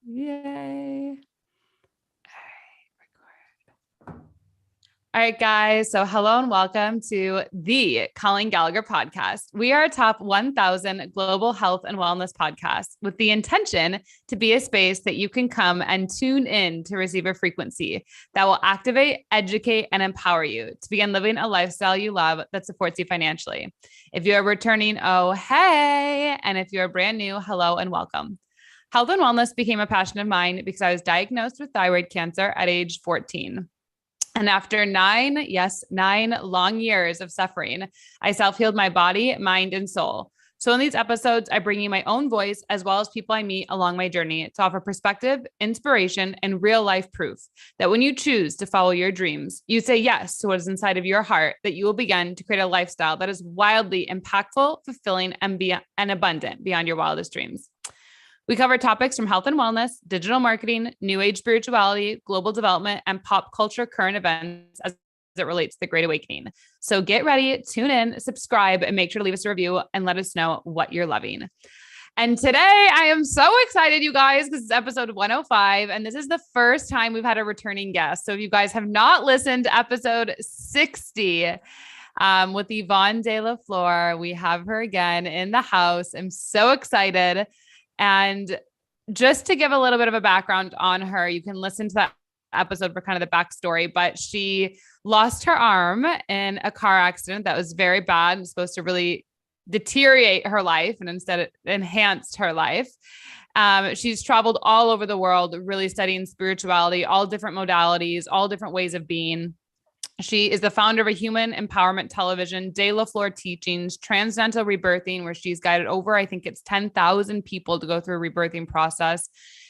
Yay. All right, guys. So, hello and welcome to the Colleen Gallagher podcast. We are a top 1,000 global health and wellness podcast with the intention to be a space that you can come and tune in to receive a frequency that will activate, educate, and empower you to begin living a lifestyle you love that supports you financially. If you're returning, oh, hey. And if you're brand new, hello and welcome. Health and wellness became a passion of mine because I was diagnosed with thyroid cancer at age 14. And after 9 long years of suffering, I self-healed my body, mind, and soul. So in these episodes, I bring you my own voice as well as people I meet along my journey to offer perspective, inspiration, and real life proof that when you choose to follow your dreams, you say yes to what is inside of your heart, that you will begin to create a lifestyle that is wildly impactful, fulfilling, and abundant beyond your wildest dreams. We cover topics from health and wellness, digital marketing, new age spirituality, global development, and pop culture current events as it relates to the Great Awakening. So get ready, tune in, subscribe, and make sure to leave us a review and let us know what you're loving. And today I am so excited, you guys, because it's episode 105. And this is the first time we've had a returning guest. So if you guys have not listened to episode 60, with Ivonne Delaflor, we have her again in the house. I'm so excited. And just to give a little bit of a background on her, you can listen to that episode for kind of the backstory, but she lost her arm in a car accident that was very bad and supposed to really deteriorate her life, and instead it enhanced her life. She's traveled all over the world, really studying spirituality, all different modalities, all different ways of being. She is the founder of a human empowerment television, Delaflor Teachings, Transcendental Rebirthing, where she's guided over, I think it's 10,000 people to go through a rebirthing process,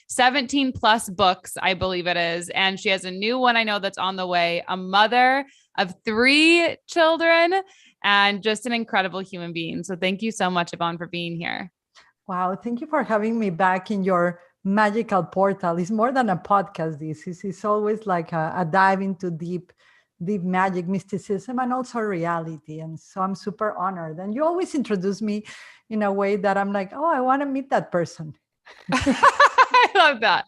17 plus books, I believe it is. And she has a new one I know that's on the way, a mother of 3 children, and just an incredible human being. So thank you so much, Ivonne, for being here. Wow. Thank you for having me back in your magical portal. It's more than a podcast. It's always like a dive into deep magic, mysticism, and also reality. And so I'm super honored. And you always introduce me in a way that I'm like, oh, I want to meet that person. I love that.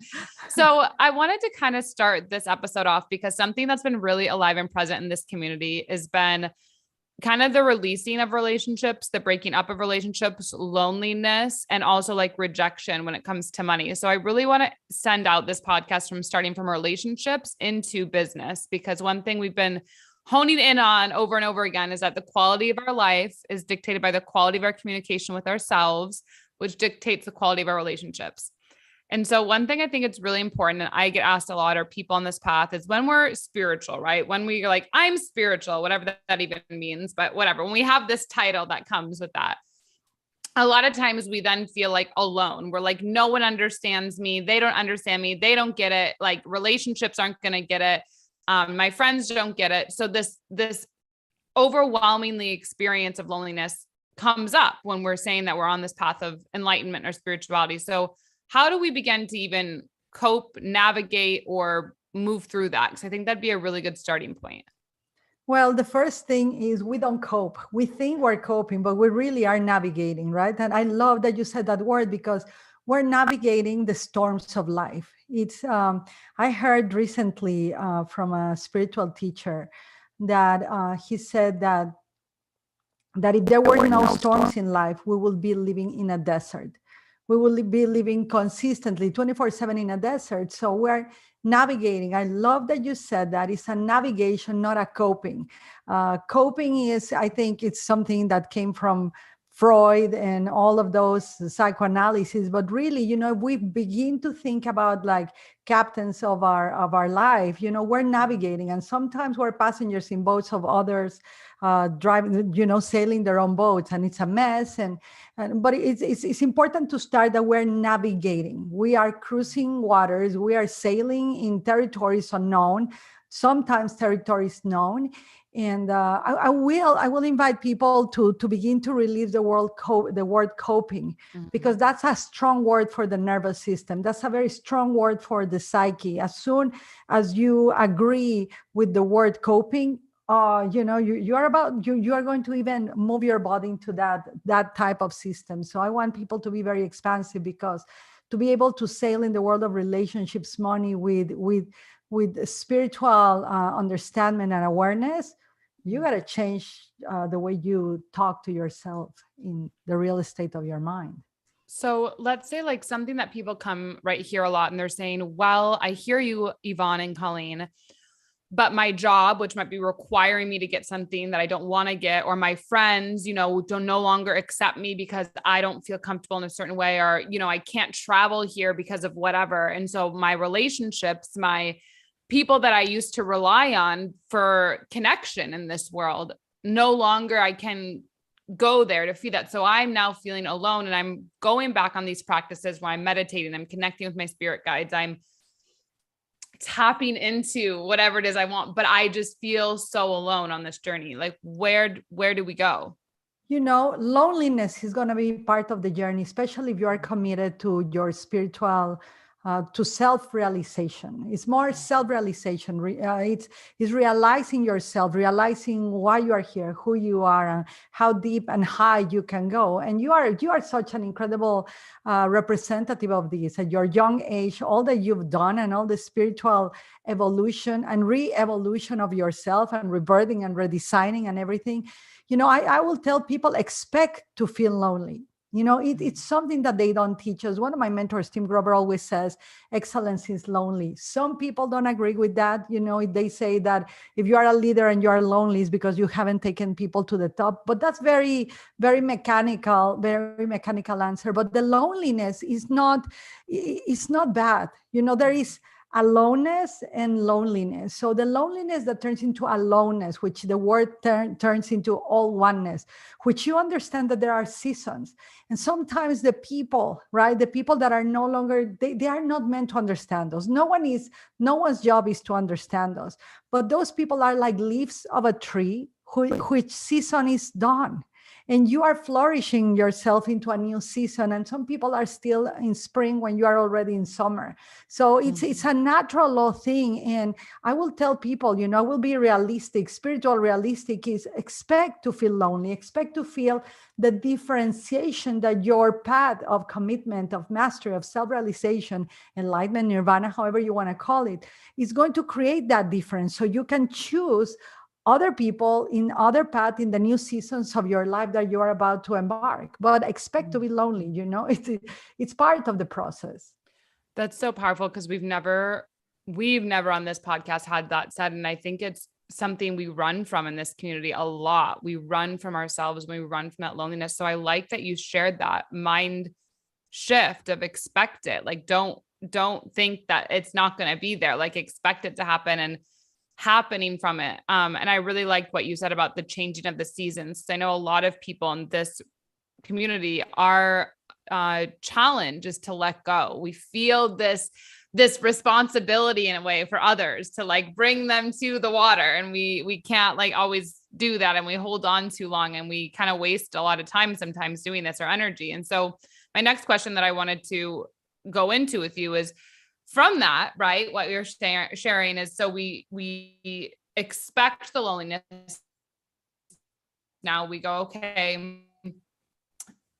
So I wanted to kind of start this episode off because something that's been really alive and present in this community has been kind of the releasing of relationships, the breaking up of relationships, loneliness, and also like rejection when it comes to money. So I really want to send out this podcast from starting from relationships into business, because one thing we've been honing in on over and over again is that the quality of our life is dictated by the quality of our communication with ourselves, which dictates the quality of our relationships. And so one thing I think it's really important, and I get asked a lot, or people on this path, is when we're spiritual, right? When we're like, I'm spiritual, whatever that even means, but whatever, when we have this title that comes with that, a lot of times we then feel like alone. We're like, no one understands me. They don't understand me. They don't get it. Like relationships aren't going to get it. My friends don't get it. So this overwhelmingly experience of loneliness comes up when we're saying that we're on this path of enlightenment or spirituality. So how do we begin to even cope, navigate, or move through that? Because I think that'd be a really good starting point. Well, the first thing is we don't cope. We think we're coping, but we really are navigating, right? And I love that you said that word, because we're navigating the storms of life. It's I heard recently from a spiritual teacher that he said that if there were no storms in life, we would be living in a desert. We will be living consistently 24/7 in a desert. So we're navigating. I love that you said that. It's a navigation, not a coping. Coping is, I think it's something that came from Freud and all of those psychoanalysis. But really, we begin to think about like captains of our life, we're navigating, and sometimes we're passengers in boats of others, driving, sailing their own boats, and it's a mess. But it's important to start that we're navigating. We are cruising waters. We are sailing in territories unknown, sometimes territories known. And I will invite people to begin to release the word coping, because that's a strong word for the nervous system. That's a very strong word for the psyche. As soon as you agree with the word coping, you are going to even move your body into that type of system. So I want people to be very expansive, because to be able to sail in the world of relationships, money, with spiritual understanding and awareness, you got to change the way you talk to yourself in the real estate of your mind. So let's say like something that people come right here a lot and they're saying, well, I hear you, Ivonne and Colleen, but my job, which might be requiring me to get something that I don't want to get, or my friends, don't no longer accept me because I don't feel comfortable in a certain way, or, I can't travel here because of whatever. And so my relationships, my people that I used to rely on for connection in this world, no longer I can go there to feed that. So I'm now feeling alone, and I'm going back on these practices where I'm meditating, I'm connecting with my spirit guides, I'm tapping into whatever it is I want, but I just feel so alone on this journey. Like where do we go? Loneliness is going to be part of the journey, especially if you are committed to your spiritual to self-realization. It's more self-realization. It's realizing yourself, realizing why you are here, who you are, and how deep and high you can go. And you are such an incredible representative of this at your young age, all that you've done and all the spiritual evolution and re-evolution of yourself and rebirthing and redesigning and everything. I will tell people, expect to feel lonely. It's something that they don't teach us. One of my mentors, Tim Grover, always says, excellence is lonely. Some people don't agree with that. They say that if you are a leader and you are lonely, it's because you haven't taken people to the top. But that's very, very mechanical answer. But the loneliness is not bad. There is aloneness and loneliness. So the loneliness that turns into aloneness, which the word turns into all oneness, which you understand that there are seasons. And sometimes the people, right? The people that are no longer, they are not meant to understand us. No one's job is to understand us. But those people are like leaves of a tree which season is done. And you are flourishing yourself into a new season. And some people are still in spring when you are already in summer. So it's a natural law thing. And I will tell people, we'll be realistic. Spiritual realistic is expect to feel lonely, expect to feel the differentiation that your path of commitment, of mastery, of self-realization, enlightenment, nirvana, however you want to call it, is going to create that difference. So you can choose other people in other paths in the new seasons of your life that you are about to embark, but expect to be lonely. It's part of the process. That's so powerful, because we've never on this podcast had that said. And I think it's something we run from in this community a lot. We run from ourselves when we run from that loneliness. So I like that you shared that mind shift of expect it. Like, don't think that it's not going to be there. Like, expect it to happen and happening from it. And I really liked what you said about the changing of the seasons. I know a lot of people in this community are challenge is to let go. We feel this responsibility in a way for others to like bring them to the water, and we can't like always do that, and we hold on too long, and we kind of waste a lot of time sometimes doing this, or energy. And so my next question that I wanted to go into with you is, from that, right, what you're sharing is, so we expect the loneliness. Now we go, okay,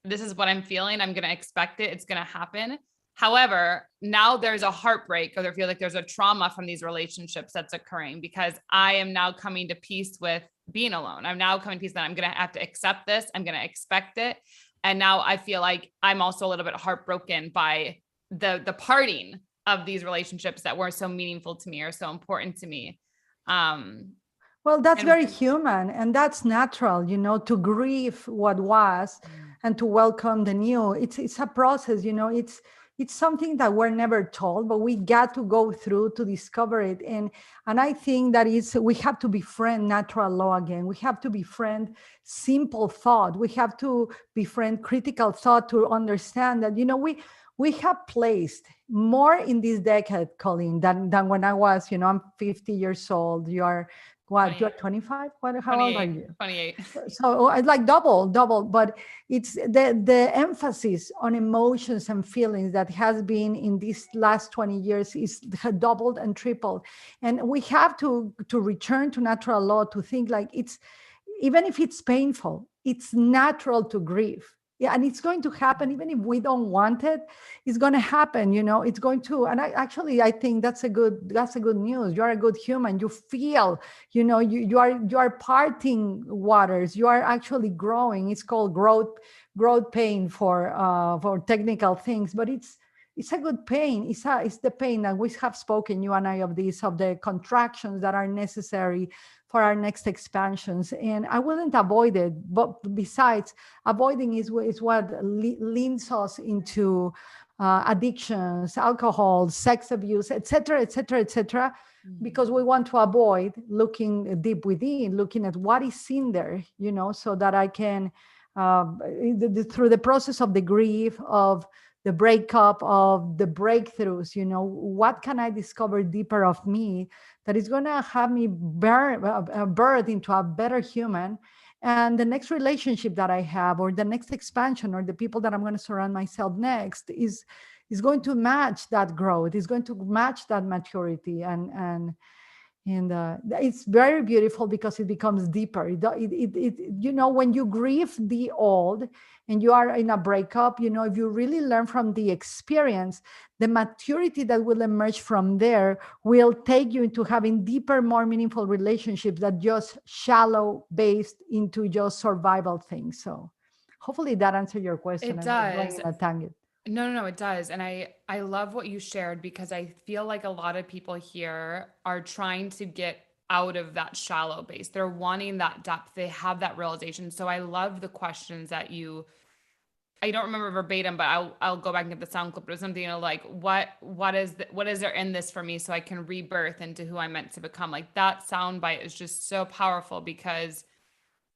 this is what I'm feeling. I'm going to expect it. It's going to happen. However, now there's a heartbreak, or I feel like there's a trauma from these relationships that's occurring, because I am now coming to peace with being alone. I'm now coming to peace that I'm going to have to accept this. I'm going to expect it. And now I feel like I'm also a little bit heartbroken by the parting of these relationships that were so meaningful to me or so important to me. Well, that's very human, and that's natural, to grieve what was and to welcome the new. It's a process, it's something that we're never told, but we got to go through to discover it. And I think that we have to befriend natural law again. We have to befriend simple thought. We have to befriend critical thought to understand that, we have placed more in this decade, Colleen, than when I was, I'm 50 years old. You're what? 28. You're 25? How old are you? 28. So it's like double, but it's the emphasis on emotions and feelings that has been in these last 20 years is doubled and tripled. And we have to return to natural law, to think like even if it's painful, it's natural to grieve. Yeah, and it's going to happen even if we don't want it. It's going to happen, it's going to. And I think that's a good news. You're a good human. You feel, you are parting waters. You are actually growing. It's called growth pain for technical things, but it's a good pain. It's the pain that we have spoken, you and I, of the contractions that are necessary for our next expansions. And I wouldn't avoid it. But besides, avoiding is what leads us into addictions, alcohol, sex abuse, etc., etc., etc., because we want to avoid looking deep within, looking at what is in there, so that I can, through the process of the grief, of the breakup, of the breakthroughs, what can I discover deeper of me that is going to have me birth into a better human. And the next relationship that I have, or the next expansion, or the people that I'm going to surround myself next, is going to match that growth, is going to match that maturity. And it's very beautiful because it becomes deeper. When you grieve the old and you are in a breakup, if you really learn from the experience, the maturity that will emerge from there will take you into having deeper, more meaningful relationships that just shallow based into just survival things. So hopefully that answered your question. It I'm just does. going in a tangent. No, it does. And I love what you shared, because I feel like a lot of people here are trying to get out of that shallow base. They're wanting that depth. They have that realization. So I love the questions that I don't remember verbatim, but I'll go back and get the sound clip. But it was something, like what is there in this for me, so I can rebirth into who I'm meant to become. Like, that sound bite is just so powerful, because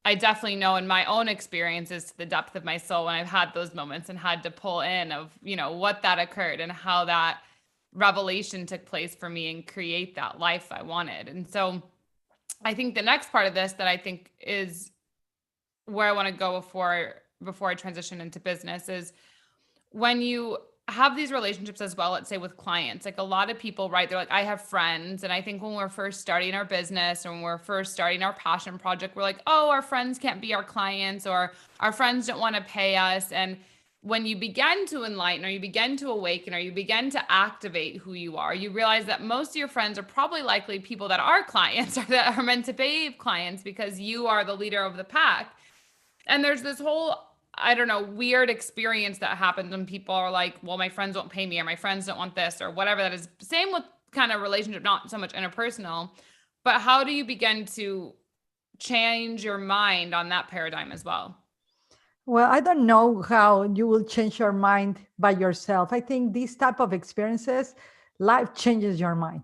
I definitely know in my own experiences, to the depth of my soul, when I've had those moments and had to pull in of, what that occurred and how that revelation took place for me and create that life I wanted. And so I think the next part of this that I think is where I want to go before I transition into business is, when you have these relationships as well, let's say with clients, like a lot of people, right? They're like, I have friends. And I think when we're first starting our business, or when we're first starting our passion project, we're like, oh, our friends can't be our clients, or our friends don't want to pay us. And when you begin to enlighten, or you begin to awaken, or you begin to activate who you are, you realize that most of your friends are probably likely people that are clients, or that are meant to be clients, because you are the leader of the pack. And there's this whole, I don't know, weird experience that happens when people are like, well, my friends won't pay me, or my friends don't want this, or whatever that is. Same with kind of relationship, not so much interpersonal, but how do you begin to change your mind on that paradigm as well? Well, I don't know how you will change your mind by yourself. I think these type of experiences, life changes your mind,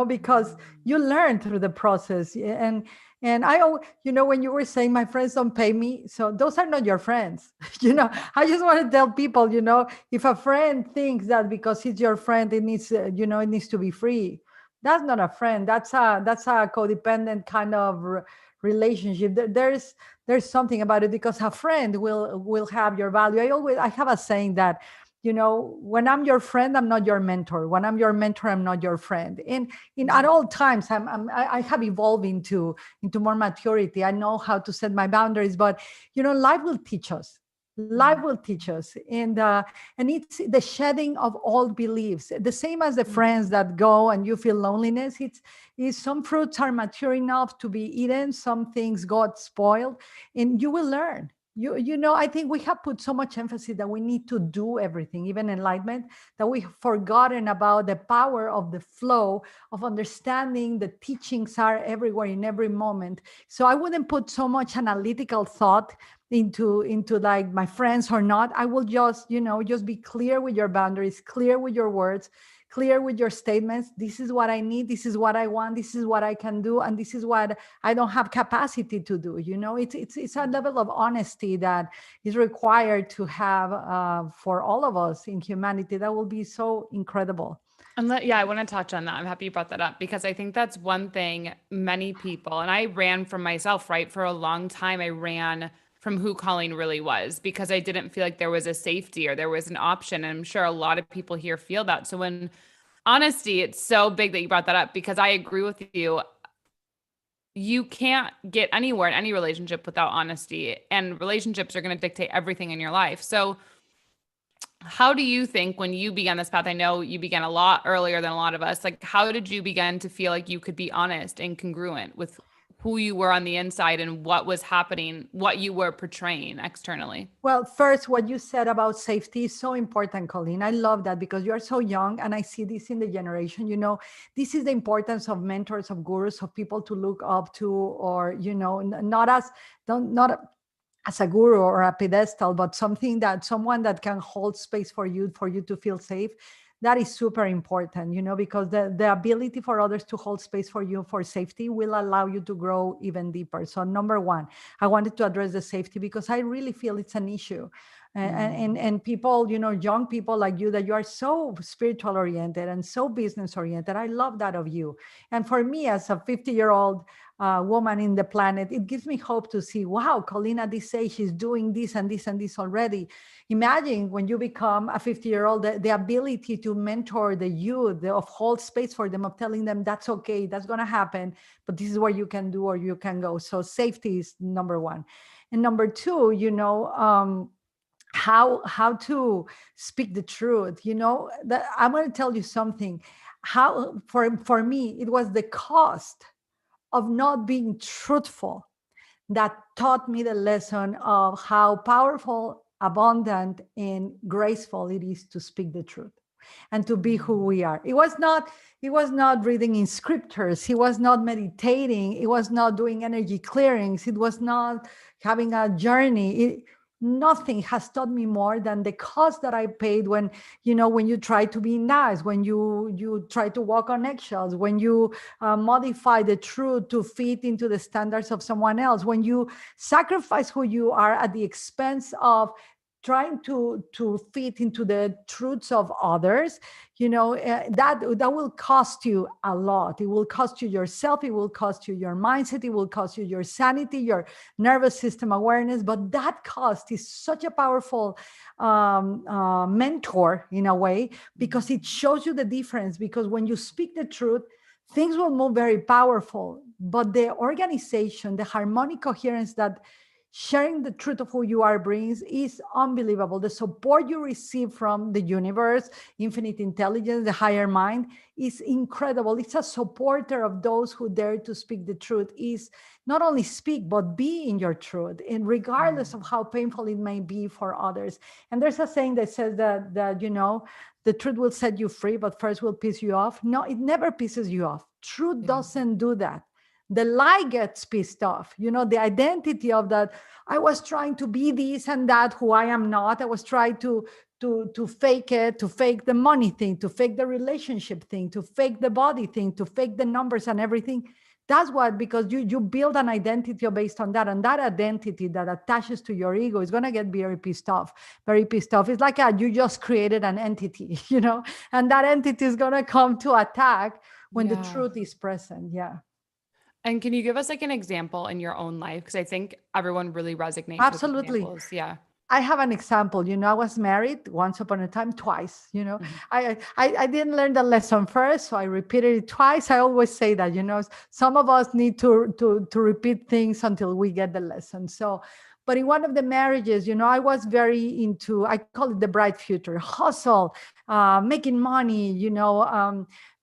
because you learn through the process. And when you were saying my friends don't pay me, so those are not your friends. I just want to tell people, if a friend thinks that because he's your friend, it needs to be free. That's not a friend. That's a codependent kind of relationship. There's something about it, because a friend will have your value. I have a saying that, when I'm your friend, I'm not your mentor. When I'm your mentor, I'm not your friend. And in at all times, I have evolved into more maturity. I know how to set my boundaries, but life will teach us. Life will teach us. And it's the shedding of old beliefs, the same as the friends that go and you feel loneliness. It's some fruits are mature enough to be eaten, some things got spoiled, and you will learn. I think we have put so much emphasis that we need to do everything, even enlightenment, that we've forgotten about the power of the flow, of understanding the teachings are everywhere in every moment. So I wouldn't put so much analytical thought into like my friends or not. I will just be clear with your boundaries, clear with your words, clear with your statements. This is what I need, this is what I want, this is what I can do, and this is what I don't have capacity to do. It's a level of honesty that is required to have for all of us in humanity. That will be so incredible. Yeah, I want to touch on that. I'm happy you brought that up, because I think that's one thing many people, and I ran from myself, right? For a long time, I ran from who Colleen really was, because I didn't feel like there was a safety or there was an option. And I'm sure a lot of people here feel that. So when honesty, it's so big that you brought that up, because I agree with you. you can't get anywhere in any relationship without honesty, and relationships are going to dictate everything in your life. So how do you think when you began this path? I know you began a lot earlier than a lot of us. Like, how did you begin to feel like you could be honest and congruent with who you were on the inside and what was happening, what you were portraying externally? Well, first, what you said about safety is so important, Colleen. I love that because you are so young, and I see this in the generation. This is the importance of mentors, of gurus, of people to look up to, or not as don't not as a guru or a pedestal, but someone that can hold space for you to feel safe. That is super important, because the ability for others to hold space for you for safety will allow you to grow even deeper. So number one, I wanted to address the safety because I really feel it's an issue. And people, young people like you, that you are so spiritual oriented and so business oriented. I love that of you. And for me, as a 50-year-old woman in the planet, it gives me hope to see, wow, Colleen at this age, she's doing this and this and this already. Imagine when you become a 50-year-old, the ability to mentor the youth, of hold space for them, of telling them that's okay, that's going to happen, but this is what you can do or you can go. So safety is number one. And number two, how to speak the truth. That I'm going to tell you something. How for me, it was the cost of not being truthful that taught me the lesson of how powerful, abundant, and graceful it is to speak the truth and to be who we are. It was not reading in scriptures. He was not meditating. It was not doing energy clearings. It was not having a journey. Nothing has taught me more than the cost that I paid when you try to be nice, when you try to walk on eggshells, when you modify the truth to fit into the standards of someone else, when you sacrifice who you are at the expense of trying to fit into the truths of others. That will cost you a lot. It will cost you yourself. It will cost you your mindset. It will cost you your sanity, your nervous system awareness. But that cost is such a powerful mentor in a way, because it shows you the difference. Because when you speak the truth, things will move very powerful. But the organization, the harmonic coherence that sharing the truth of who you are brings is unbelievable. The support you receive from the universe, infinite intelligence, the higher mind, is incredible. It's a supporter of those who dare to speak the truth. Is not only speak, but be in your truth, and regardless of how painful it may be for others. And there's a saying that says that the truth will set you free, but first will piss you off. No, it never pisses you off. Truth doesn't do that. The lie gets pissed off. The identity of that. I was trying to be this and that, who I am not. I was trying to fake it, to fake the money thing, to fake the relationship thing, to fake the body thing, to fake the numbers and everything. That's what, because you build an identity based on that, and that identity that attaches to your ego is going to get very pissed off, very pissed off. It's like you just created an entity, and that entity is going to come to attack when the truth is present. Yeah. And can you give us like an example in your own life? Because I think everyone really resonates Absolutely. with examples. Yeah. I have an example. I was married once upon a time, twice. I didn't learn the lesson first, so I repeated it twice. I always say that, some of us need to repeat things until we get the lesson. So, but in one of the marriages, I was very into, I call it the bright future, hustle, making money,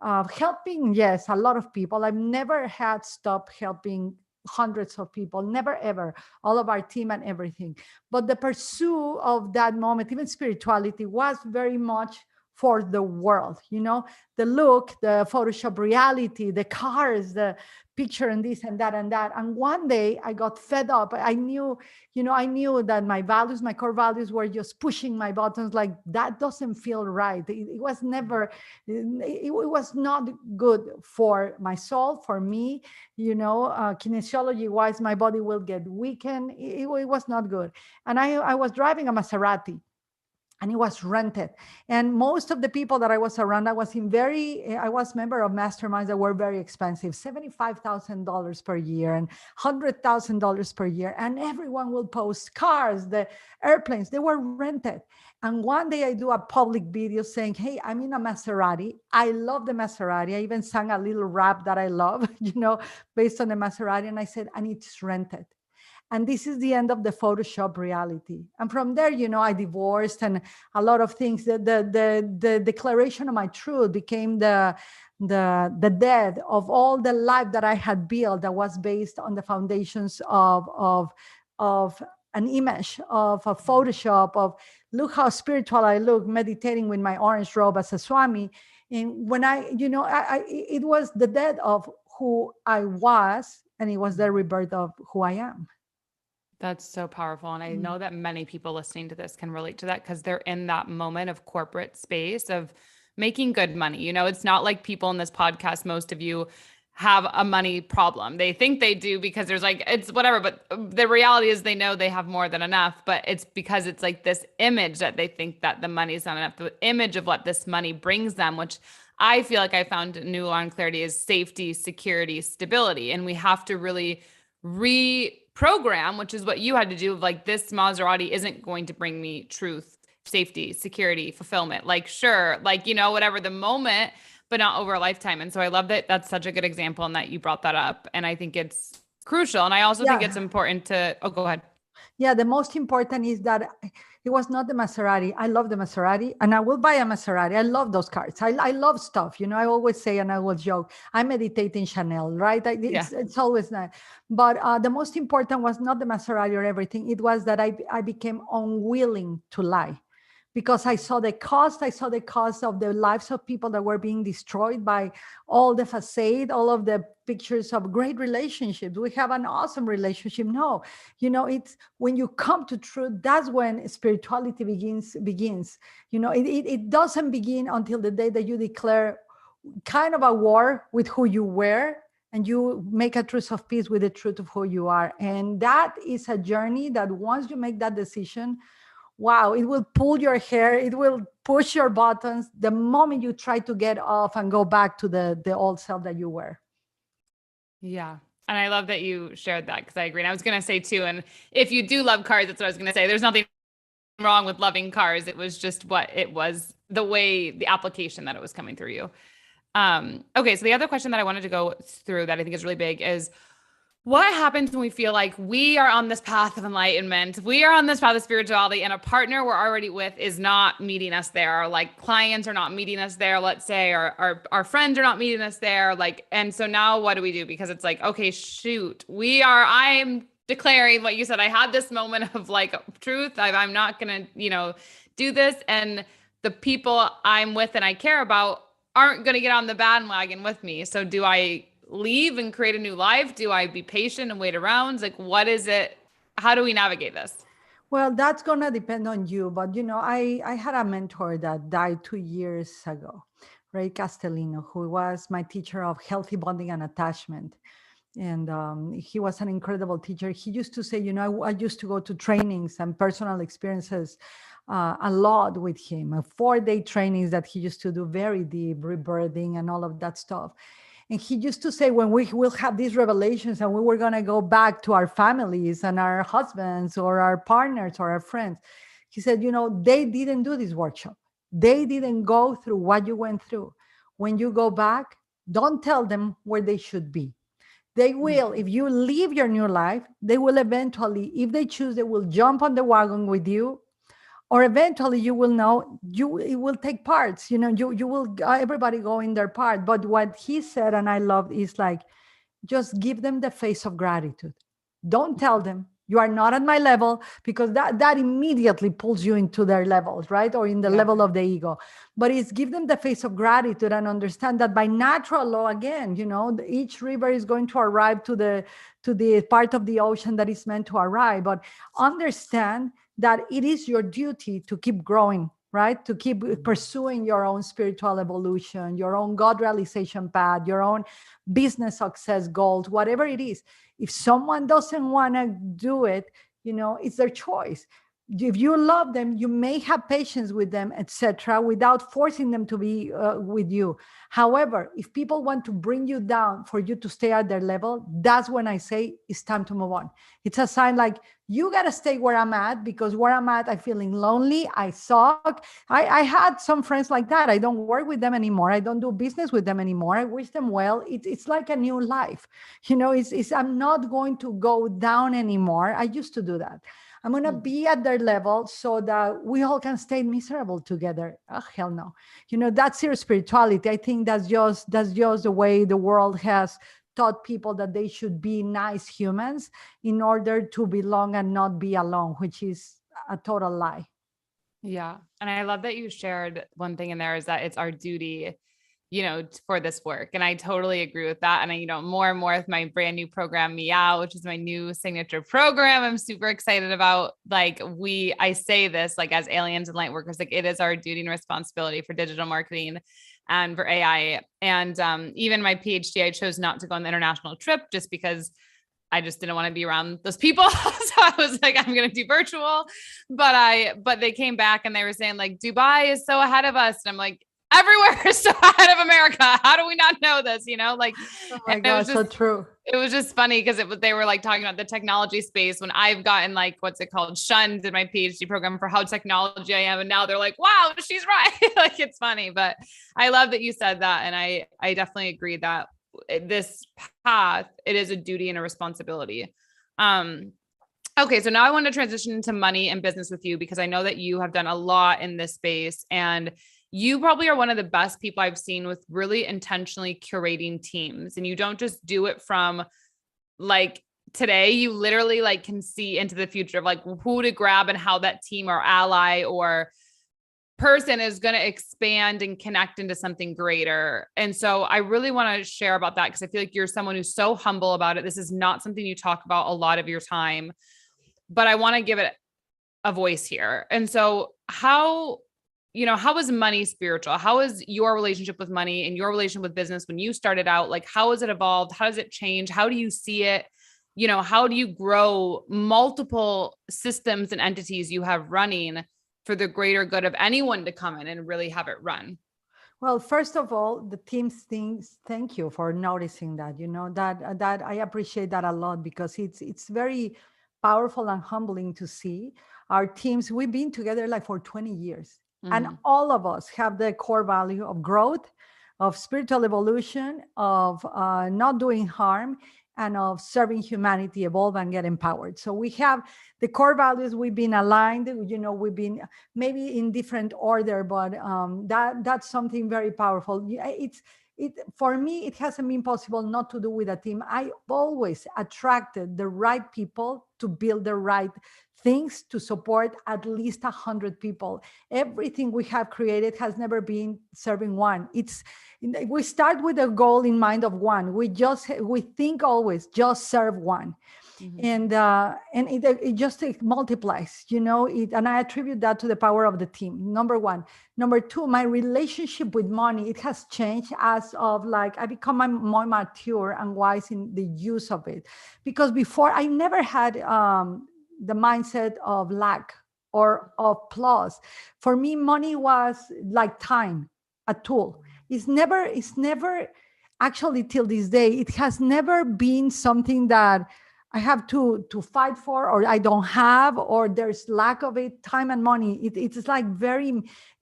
helping, yes, a lot of people. I've never had stopped helping hundreds of people, never ever, all of our team and everything. But the pursuit of that moment, even spirituality, was very much for the world, the look, the Photoshop reality, the cars, the picture and this and that and that. And one day I got fed up. I knew that my values, my core values, were just pushing my buttons, like that doesn't feel right. It was never, it was not good for my soul, for me, kinesiology wise, my body will get weakened. It was not good. And I was driving a Maserati. and it was rented. And most of the people that I was around, I was member of masterminds that were very expensive, $75,000 per year and $100,000 per year. And everyone will post cars, the airplanes, they were rented. And one day I do a public video saying, hey, I'm in a Maserati. I love the Maserati. I even sang a little rap that I love, based on the Maserati. And I said, and it's rented. And this is the end of the Photoshop reality. And from there, I divorced and a lot of things. The declaration of my truth became the death of all the life that I had built that was based on the foundations of an image, of a Photoshop, of look how spiritual I look, meditating with my orange robe as a Swami. And when it was the death of who I was, and it was the rebirth of who I am. That's so powerful. And I know that many people listening to this can relate to that because they're in that moment of corporate space of making good money. It's not like people in this podcast, most of you have a money problem. They think they do because there's it's whatever, but the reality is they know they have more than enough, but it's because it's like this image that they think that the money's not enough, the image of what this money brings them, which I feel like I found new law and clarity is safety, security, stability. And we have to really reprogram, which is what you had to do. This Maserati isn't going to bring me truth, safety, security, fulfillment. Sure, whatever the moment, but not over a lifetime. And so I love that that's such a good example and that you brought that up. And I think it's crucial. And I also think it's important to, go ahead. Yeah, the most important is that it was not the Maserati. I love the Maserati and I will buy a Maserati. I love those cars. I love stuff. I always say, and I will joke, I meditate in Chanel, right? It's always that. But the most important was not the Maserati or everything. It was that I became unwilling to lie. Because I saw the cost of the lives of people that were being destroyed by all the facade, all of the pictures of great relationships. We have an awesome relationship. No, it's when you come to truth, that's when spirituality begins. It doesn't begin until the day that you declare kind of a war with who you were, and you make a truce of peace with the truth of who you are. And that is a journey that once you make that decision, wow, it will pull your hair, it will push your buttons the moment you try to get off and go back to the old self that you were. Yeah. And I love that you shared that because I agree. And I was going to say too, and if you do love cars, that's what I was going to say. There's nothing wrong with loving cars. It was just what it was, the application that it was coming through you. Okay. So the other question that I wanted to go through that I think is really big is, what happens when we feel like we are on this path of enlightenment, we are on this path of spirituality, and a partner we're already with is not meeting us there? Or clients are not meeting us there, let's say, or our friends are not meeting us there. And so now what do we do? Because it's okay, shoot, I'm declaring what you said. I had this moment of truth. I'm not going to, do this. And the people I'm with and I care about aren't going to get on the bandwagon with me. So do I leave and create a new life? Do I be patient and wait around? What is it? How do we navigate this? Well, that's going to depend on you. But, I had a mentor that died 2 years ago, Ray Castellino, who was my teacher of healthy bonding and attachment. And he was an incredible teacher. He used to say, I used to go to trainings and personal experiences a lot with him, 4-day trainings that he used to do, very deep, rebirthing and all of that stuff. And he used to say, when we will have these revelations and we were going to go back to our families and our husbands or our partners or our friends, he said, they didn't do this workshop. They didn't go through what you went through. When you go back, don't tell them where they should be. They will, if you live your new life, they will eventually, if they choose, they will jump on the wagon with you. Or eventually you will know, it will take parts, you will, everybody go in their part. But what he said, and I loved, is just give them the face of gratitude. Don't tell them you are not at my level, because that immediately pulls you into their levels, right? Or in the level of the ego. But it's give them the face of gratitude and understand that by natural law, again, each river is going to arrive to the part of the ocean that is meant to arrive. But understand that it is your duty to keep growing, right? To keep pursuing your own spiritual evolution, your own God realization path, your own business success goals, whatever it is. If someone doesn't want to do it, it's their choice. if you love them, you may have patience with them, etc., without forcing them to be with you. However, if people want to bring you down for you to stay at their level, that's when I say it's time to move on. It's a sign like, you got to stay where I'm at, because where I'm at, I'm feeling lonely. I suck. I had some friends like that. I don't work with them anymore. I don't do business with them anymore. I wish them well. It's like a new life. I'm not going to go down anymore. I used to do that. I'm going to be at their level so that we all can stay miserable together. Oh, hell no. That's your spirituality. I think that's just the way the world has taught people that they should be nice humans in order to belong and not be alone, which is a total lie. Yeah. And I love that you shared one thing in there, is that it's our duty, for this work. And I totally agree with that. And more and more with my brand new program, Meow, which is my new signature program, I'm super excited about. I say this as aliens and light workers, it is our duty and responsibility for digital marketing and for AI. And even my PhD, I chose not to go on the international trip just because I just didn't want to be around those people. So I was like, I'm going to do virtual, but they came back and they were saying Dubai is so ahead of us. And I'm like, everywhere is so ahead of America. How do we not know this? Oh my God, so true. It was just funny because they were talking about the technology space when I've gotten what's it called, shunned in my PhD program for how technology I am. And now they're like, wow, she's right. It's funny, but I love that you said that. And I definitely agree that this path, it is a duty and a responsibility. Okay. So now I want to transition into money and business with you, because I know that you have done a lot in this space, and you probably are one of the best people I've seen with really intentionally curating teams. And you don't just do it from today, you literally can see into the future of who to grab and how that team or ally or person is going to expand and connect into something greater. And so I really want to share about that, because I feel like you're someone who's so humble about it. This is not something you talk about a lot of your time, but I want to give it a voice here. And so how is money spiritual? How is your relationship with money and your relationship with business when you started out? How has it evolved? How does it change? How do you see it? How do you grow multiple systems and entities you have running for the greater good of anyone to come in and really have it run? Well, first of all, the teams things, thank you for noticing that, that I appreciate that a lot, because it's very powerful and humbling to see our teams. We've been together for 20 years. And all of us have the core value of growth, of spiritual evolution, of not doing harm, and of serving humanity, evolve, and get empowered. So we have the core values. We've been aligned. We've been maybe in different order, but that's something very powerful. For me, it hasn't been possible not to do with a team. I always attracted the right people to build the right things to support at least 100 people. Everything we have created has never been serving one. We start with a goal in mind of one. We think always just serve one. And it just multiplies, and I attribute that to the power of the team. Number one. Number two, my relationship with money, it has changed as of I become more mature and wise in the use of it, because before I never had the mindset of lack or of plus. For me, money was like time, a tool. It's never actually, till this day, it has never been something that I have to fight for, or I don't have, or there's lack of it. Time and money, it's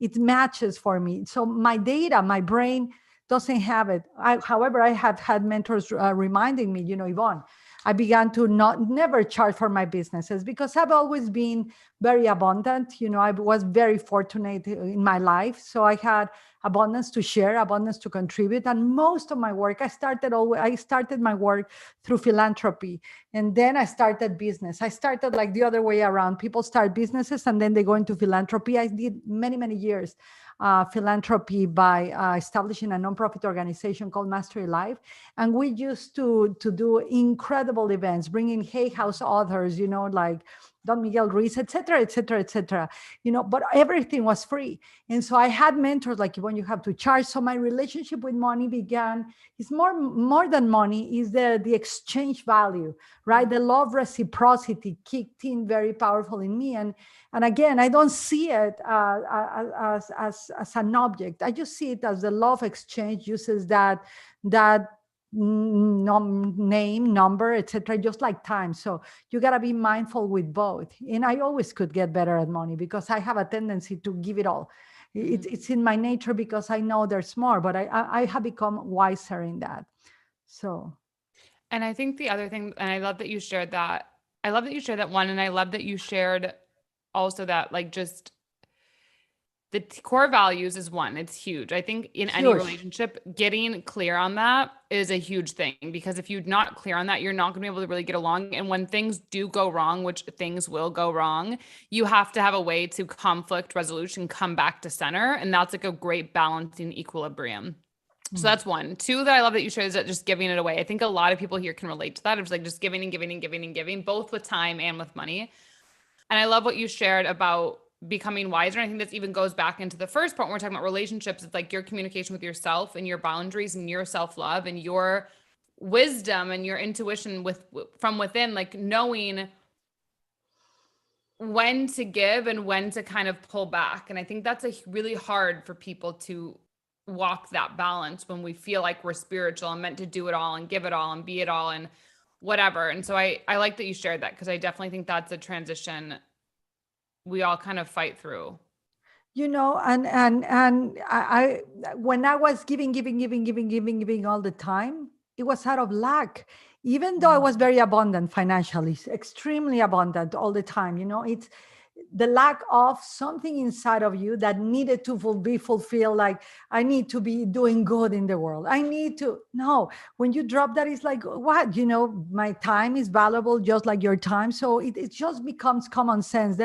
it matches for me. So my data, my brain doesn't have it. However, I have had mentors reminding me, Ivonne, I began to never charge for my businesses, because I've always been very abundant. I was very fortunate in my life. So I had abundance to share, abundance to contribute. And most of my work, I started my work through philanthropy. And then I started business. I started the other way around. People start businesses and then they go into philanthropy. I did many, many years philanthropy by establishing a nonprofit organization called Mastery Life. And we used to do incredible events, bringing Hay House authors, Don Miguel Ruiz, etc., etc., etc. But everything was free. And so I had mentors like, when you have to charge. So my relationship with money began. It's more than money, is the exchange value, right? The law of reciprocity kicked in very powerful in me. And again, I don't see it as an object. I just see it as the law of exchange uses that name, number, etc., just like time. So you got to be mindful with both. And I always could get better at money because I have a tendency to give it all. It's in my nature because I know there's more, but I have become wiser in that. So. And I think the other thing, and I love that you shared that. I love that you shared that one. And I love that you shared also that, like, just the core values is one. It's huge. I think in any relationship, getting clear on that is a huge thing, because if you're not clear on that, you're not going to be able to really get along. And when things do go wrong, which things will go wrong, you have to have a way to conflict resolution, come back to center. And that's like a great balancing equilibrium. So that's one. Two, that I love that you shared, is that just giving it away. I think a lot of people here can relate to that. It's like just giving and giving and giving and giving, both with time and with money. And I love what you shared about becoming wiser. And I think this even goes back into the first part when we're talking about relationships. It's like your communication with yourself and your boundaries and your self-love and your wisdom and your intuition from within, like knowing when to give and when to kind of pull back. And I think that's really hard for people to walk that balance when we feel like we're spiritual and meant to do it all and give it all and be it all and whatever. And so I like that you shared that, because I definitely think that's a transition we all kind of fight through. And I when I was giving all the time, it was out of lack. Even though I was very abundant financially, extremely abundant all the time, it's the lack of something inside of you that needed to be fulfilled. Like, I need to be doing good in the world. No, when you drop that, it's like, what, my time is valuable just like your time. So it just becomes common sense.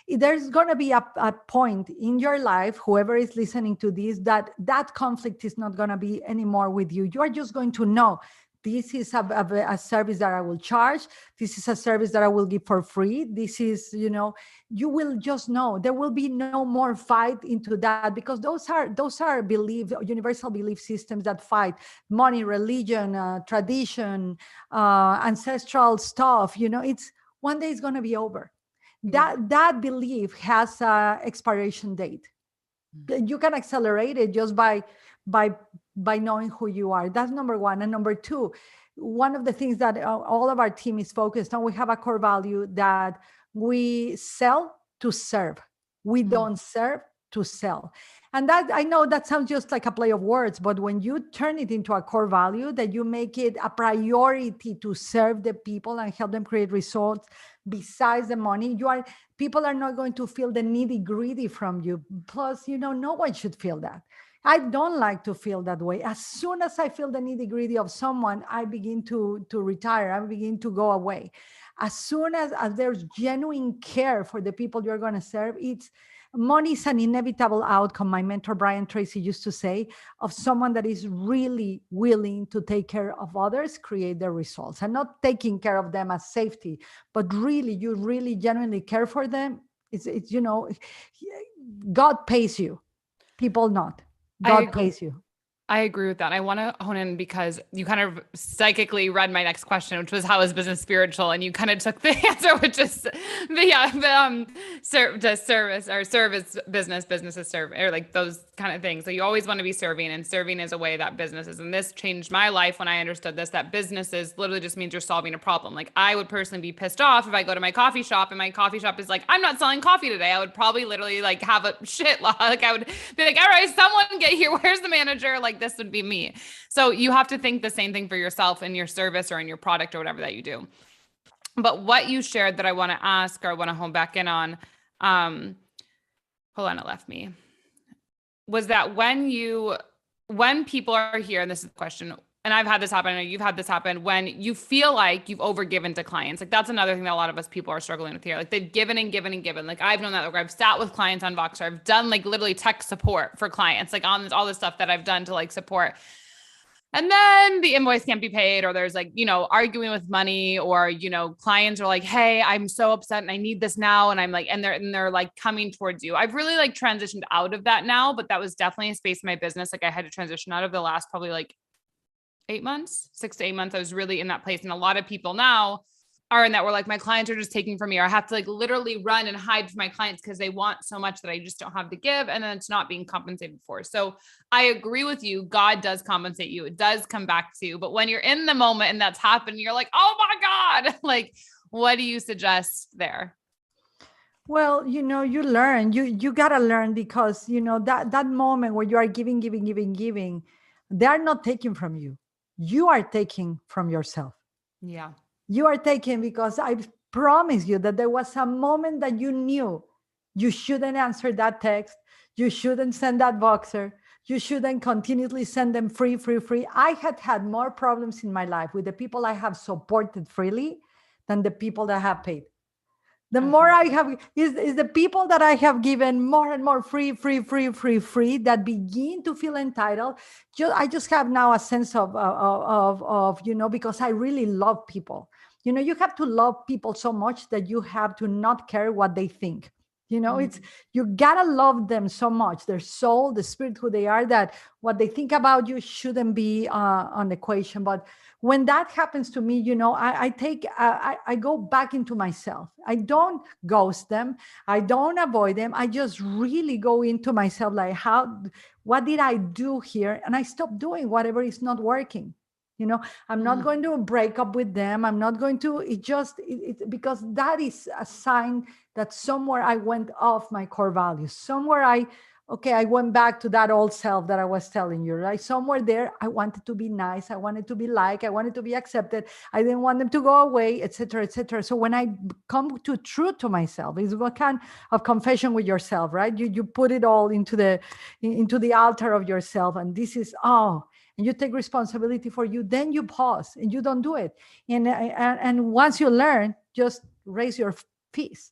There's going to be a point in your life, whoever is listening to this, that conflict is not going to be anymore with you. You are just going to know, this is a service that I will charge. This is a service that I will give for free. This is, you will just know. There will be no more fight into that, because those are universal belief systems that fight money, religion, tradition, ancestral stuff. It's one day it's going to be over. That belief has a expiration date. You can accelerate it just by knowing who you are. That's number one. And number two, one of the things that all of our team is focused on, we have a core value that we sell to serve. We don't serve to sell. And that, I know that sounds just like a play of words, but when you turn it into a core value, that you make it a priority to serve the people and help them create results besides the money, people are not going to feel the nitty gritty from you. Plus, no one should feel that. I don't like to feel that way. As soon as I feel the nitty gritty of someone, I begin to retire. I begin to go away. As soon as there's genuine care for the people you're going to serve, money is an inevitable outcome. My mentor, Brian Tracy, used to say, of someone that is really willing to take care of others, create their results, and not taking care of them as safety, but you really genuinely care for them. It's God pays you, people not. God pays you. I agree with that. I want to hone in because you kind of psychically read my next question, which was, how is business spiritual? And you kind of took the answer, which is service or service business is serve, or like those kind of things. So you always want to be serving, and serving is a way that business is. And this changed my life when I understood this, that business is literally just means you're solving a problem. Like, I would personally be pissed off if I go to my coffee shop and my coffee shop is like, I'm not selling coffee today. I would probably literally like have a shit law. Like, I would be like, all right, someone get here. Where's the manager? Like, this would be me. So you have to think the same thing for yourself in your service or in your product or whatever that you do. But what you shared that I want to ask, or I want to hone back in on, hold on, it left me, was that when people are here, and this is the question, and I've had this happen, I know you've had this happen, when you feel like you've overgiven to clients. Like, that's another thing that a lot of us people are struggling with here. Like, they've given and given and given. Like, I've known that. Like, I've sat with clients on Voxer. I've done like literally tech support for clients, like on all this stuff that I've done to like support. And then the invoice can't be paid, or there's like, arguing with money, or, clients are like, hey, I'm so upset and I need this now. And I'm like, and they're like coming towards you. I've really like transitioned out of that now, but that was definitely a space in my business. Like I had to transition out of the last probably like 8 months, 6 to 8 months. I was really in that place. And a lot of people now are in that, where like my clients are just taking from me, or I have to like literally run and hide from my clients because they want so much that I just don't have to give. And then it's not being compensated for. So I agree with you. God does compensate you. It does come back to you. But when you're in the moment and that's happened, you're like, oh my God, like, what do you suggest there? Well, you learn, you got to learn, because, that moment where you are giving, giving, giving, giving, they are not taking from you. You are taking from yourself. Yeah. You are taking, because I promise you that there was a moment that you knew you shouldn't answer that text. You shouldn't send that boxer. You shouldn't continuously send them free, free, free. I had more problems in my life with the people I have supported freely than the people that have paid. The more I have is the people that I have given more and more free, free, free, free, free, that begin to feel entitled. I just have now a sense of because I really love people. You have to love people so much that you have to not care what they think. It's, you gotta love them so much, their soul, the spirit, who they are, that what they think about you shouldn't be on the equation. But when that happens to me, I go back into myself. I don't ghost them. I don't avoid them. I just really go into myself, like, what did I do here? And I stop doing whatever is not working. I'm not going to break up with them. I'm not going to, because that is a sign that somewhere I went off my core values. Somewhere I went back to that old self that I was telling you, right? Somewhere there, I wanted to be nice. I wanted to be liked. I wanted to be accepted. I didn't want them to go away, et cetera, et cetera. So when I come to truth to myself, it's what kind of confession with yourself, right? You put it all into the altar of yourself. And this is, and you take responsibility for you, then you pause and you don't do it. And once you learn, just raise your fees.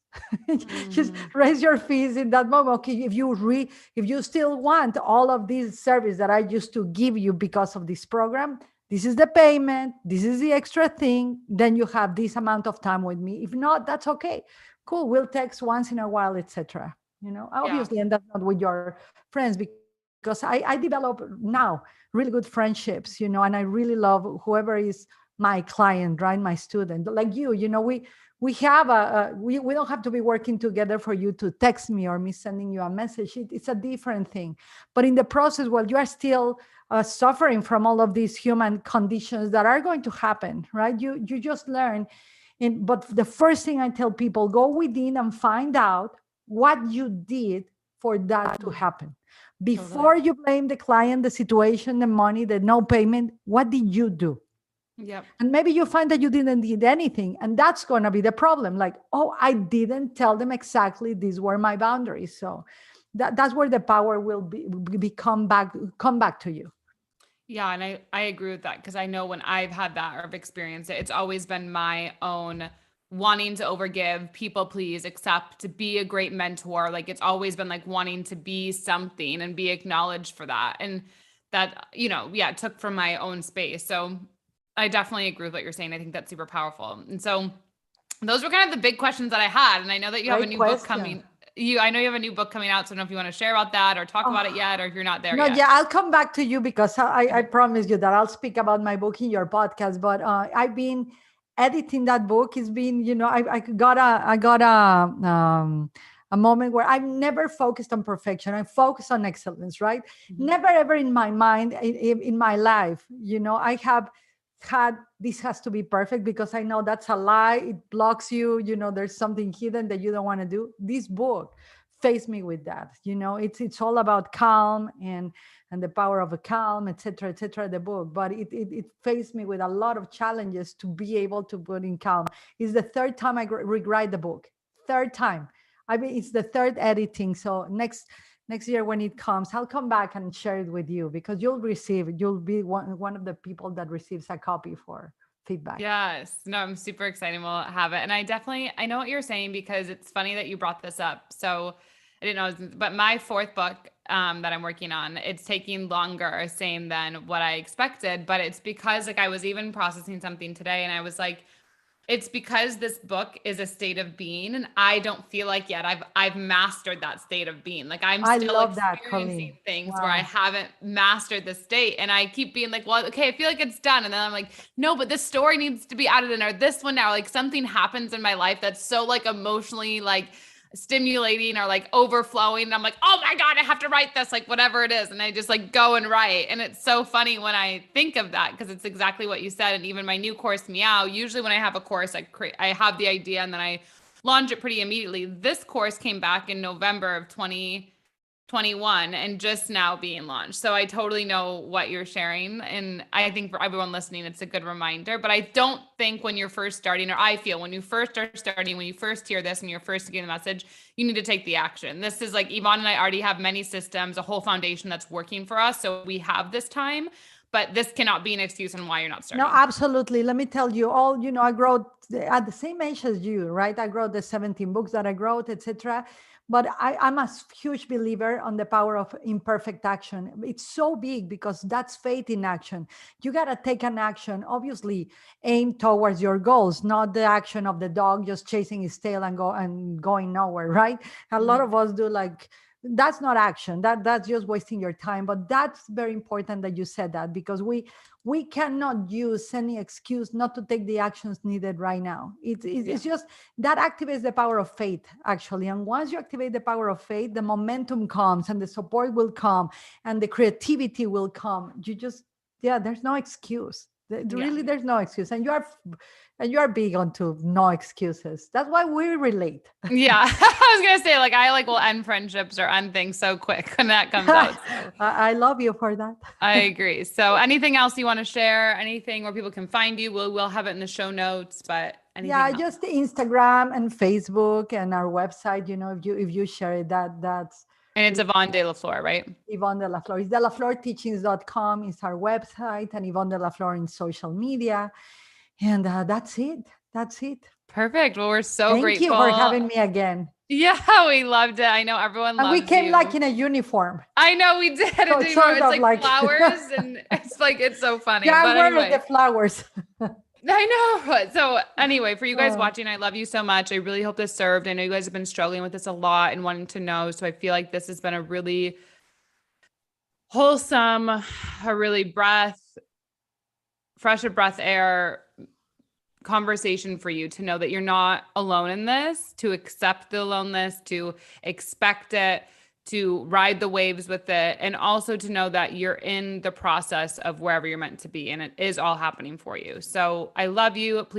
Just raise your fees in that moment. Okay, if you still want all of this service that I used to give you because of this program, this is the payment, this is the extra thing, then you have this amount of time with me. If not, that's okay. Cool, we'll text once in a while, etc. Obviously. Yeah. And that's not with your friends, because I develop now really good friendships, and I really love whoever is my client, right? My student, like you, we have we don't have to be working together for you to text me or me sending you a message. It's a different thing. But in the process, while you are still suffering from all of these human conditions that are going to happen, right? You just learn. But the first thing I tell people, go within and find out what you did for that to happen. Before you blame the client, the situation, the money, the no payment, what did you do? Yep. And maybe you find that you didn't need anything. And that's going to be the problem. Like, I didn't tell them exactly these were my boundaries. So that's where the power will come back to you. Yeah. And I agree with that, because I know when I've had that or have experienced it, it's always been my own wanting to overgive, people please, accept, to be a great mentor. Like it's always been like wanting to be something and be acknowledged for that. And that, it took from my own space. So I definitely agree with what you're saying. I think that's super powerful. And so those were kind of the big questions that I had. And I know that you have a new book coming. I know you have a new book coming out. So I don't know if you want to share about that or talk about it yet, or if you're not there yet. Yeah, I'll come back to you, because I promise you that I'll speak about my book in your podcast. But I've been editing that book. It's been, I got a moment where I've never focused on perfection. I focus on excellence, right? Never ever in my mind, in my life, I have had this has to be perfect, because I know that's a lie. It blocks you. There's something hidden that you don't want to do. This book faced me with that. It's all about calm and the power of a calm, etc., etc. The book, but it faced me with a lot of challenges to be able to put in calm. It's the third time I rewrite the book. Third time. I mean, it's the third editing. So next year when it comes, I'll come back and share it with you, because you'll be one of the people that receives a copy for feedback. Yes. No, I'm super excited. We'll have it. And I know what you're saying, because it's funny that you brought this up. So I didn't know, but my fourth book, that I'm working on. It's taking longer, same than what I expected, but it's because like I was even processing something today and I was like, it's because this book is a state of being and I don't feel like yet I've mastered that state of being. Like I'm I still love that, experiencing Colleen. things where I Wow. haven't mastered the state and I keep being like, well, okay, I feel like it's done. And then I'm like, no, but this story needs to be added in or this one now. Like something happens in my life that's so like emotionally like stimulating or like overflowing. And I'm like, oh my God, I have to write this, like whatever it is. And I just like go and write. And it's so funny when I think of that because it's exactly what you said. And even my new course, Meow, usually when I have a course, I have the idea and then I launch it pretty immediately. This course came back in November of 2021 and just now being launched. So I totally know what you're sharing. And I think for everyone listening, it's a good reminder. But I don't think when you're first starting, or I feel when you first are starting, when you first hear this and you're first getting the message, you need to take the action. This is like Ivonne and I already have many systems, a whole foundation that's working for us. So we have this time, but this cannot be an excuse on why you're not starting. No, absolutely. Let me tell you all, I wrote at the same age as you, right? I wrote the 17 books that I wrote, etc. But I'm a huge believer on the power of imperfect action. It's so big because that's faith in action. You got to take an action, obviously aim towards your goals, not the action of the dog just chasing his tail and going nowhere, right? A lot of us do like, that's not action. That's just wasting your time. But that's very important that you said that because we cannot use any excuse not to take the actions needed right now. It's just that activates the power of faith, actually. And once you activate the power of faith, the momentum comes and the support will come and the creativity will come. There's no excuse. Really, there's no excuse. And you are big onto no excuses. That's why we relate. Yeah. I was gonna say, like, I like will end friendships or end things so quick when that comes out. So. I love you for that. I agree. So anything else you want to share? Anything where people can find you? We'll have it in the show notes, but anything else? Just Instagram and Facebook and our website, if you share it, that's And it's Ivonne Delaflor, right? Ivonne Delaflor. It's delaflorteachings.com is our website, and Ivonne Delaflor in social media. And that's it. That's it. Perfect. Well, we're so Thank grateful. you for having me again. Yeah, we loved it. I know everyone loves And we came you. like in a uniform. I know we did. So It's sort of like flowers and it's so funny. Yeah, but where anyway. are the flowers? I know. So anyway, for you guys watching, I love you so much. I really hope this served. I know you guys have been struggling with this a lot and wanting to know. So I feel like this has been a really wholesome, a really fresh of breath air conversation for you to know that you're not alone in this, to accept the aloneness, to expect it, to ride the waves with it, and also to know that you're in the process of wherever you're meant to be and it is all happening for you. So I love you. Please